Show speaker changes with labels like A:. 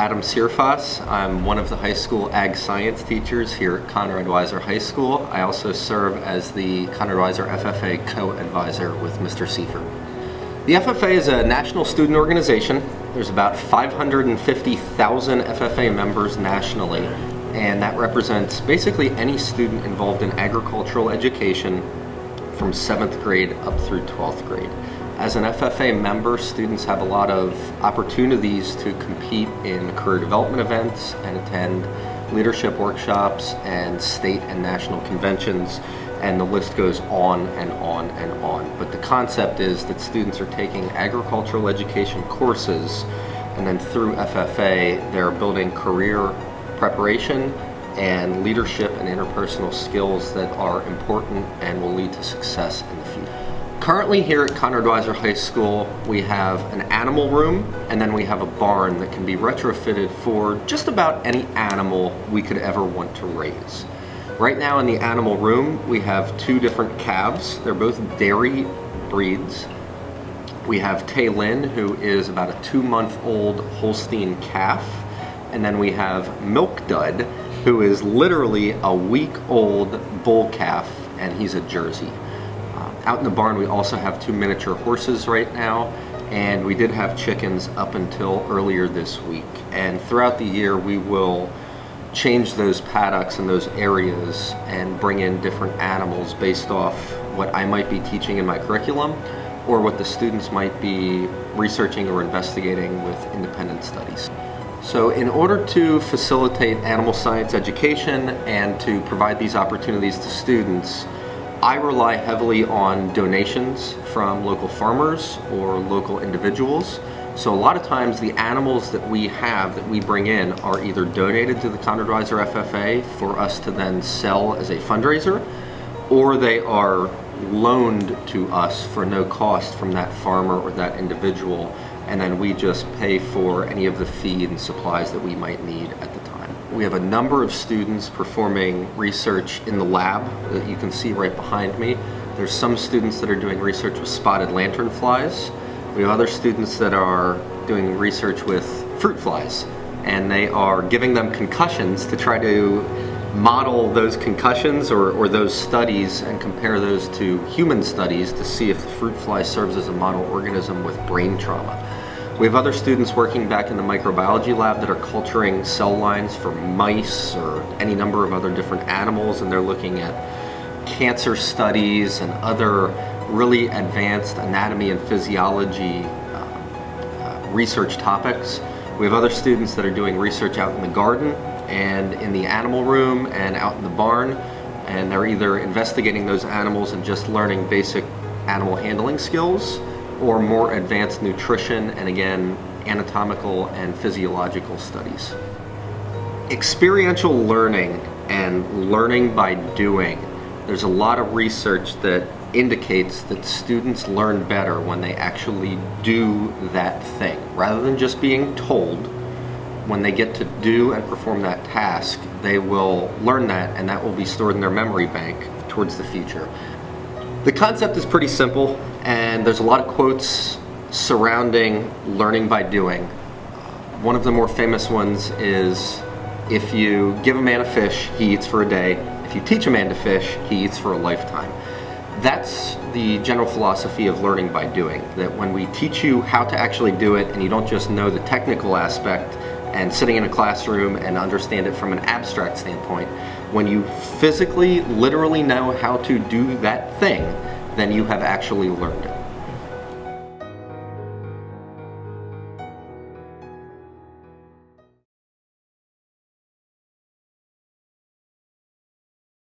A: Adam Sierfas. I'm one of the high school ag science teachers here at Conrad Weiser High School. I also serve as the Conrad Weiser FFA co-advisor with Mr. Seifert. The FFA is a national student organization. There's about 550,000 FFA members nationally, and that represents basically any student involved in agricultural education from 7th grade up through 12th grade. As an FFA member, students have a lot of opportunities to compete in career development events and attend leadership workshops and state and national conventions, and the list goes on and on and on. But the concept is that students are taking agricultural education courses, and then through FFA, they're building career preparation and leadership and interpersonal skills that are important and will lead to success in the future. Currently here at Conrad Weiser High School, we have an animal room, and then we have a barn that can be retrofitted for just about any animal we could ever want to raise. Right now in the animal room, we have two different calves. They're both dairy breeds. We have Taylin, who is about a 2-month-old Holstein calf, and then we have Milk Dud, who is literally a week-old bull calf, and he's a Jersey. Out in the barn, we also have 2 miniature horses right now, and we did have chickens up until earlier this week. And throughout the year, we will change those paddocks and those areas and bring in different animals based off what I might be teaching in my curriculum or what the students might be researching or investigating with independent studies. So in order to facilitate animal science education and to provide these opportunities to students, I rely heavily on donations from local farmers or local individuals. So a lot of times the animals that we have, that we bring in, are either donated to the Conrad Weiser FFA for us to then sell as a fundraiser, or they are loaned to us for no cost from that farmer or that individual, and then we just pay for any of the feed and supplies that we might need at the time. We have a number of students performing research in the lab that you can see right behind me. There's some students that are doing research with spotted lanternflies. We have other students that are doing research with fruit flies, and they are giving them concussions to try to model those concussions or those studies and compare those to human studies to see if the fruit fly serves as a model organism with brain trauma. We have other students working back in the microbiology lab that are culturing cell lines for mice or any number of other different animals, and they're looking at cancer studies and other really advanced anatomy and physiology research topics. We have other students that are doing research out in the garden and in the animal room and out in the barn, and they're either investigating those animals and just learning basic animal handling skills, or more advanced nutrition and, again, anatomical and physiological studies. Experiential learning and learning by doing. There's a lot of research that indicates that students learn better when they actually do that thing. Rather than just being told, when they get to do and perform that task, they will learn that, and that will be stored in their memory bank towards the future. The concept is pretty simple, and there's a lot of quotes surrounding learning by doing. One of the more famous ones is, if you give a man a fish, he eats for a day. If you teach a man to fish, he eats for a lifetime. That's the general philosophy of learning by doing, that when we teach you how to actually do it, and you don't just know the technical aspect and sitting in a classroom and understand it from an abstract standpoint, when you physically, literally know how to do that thing, then you have actually learned it.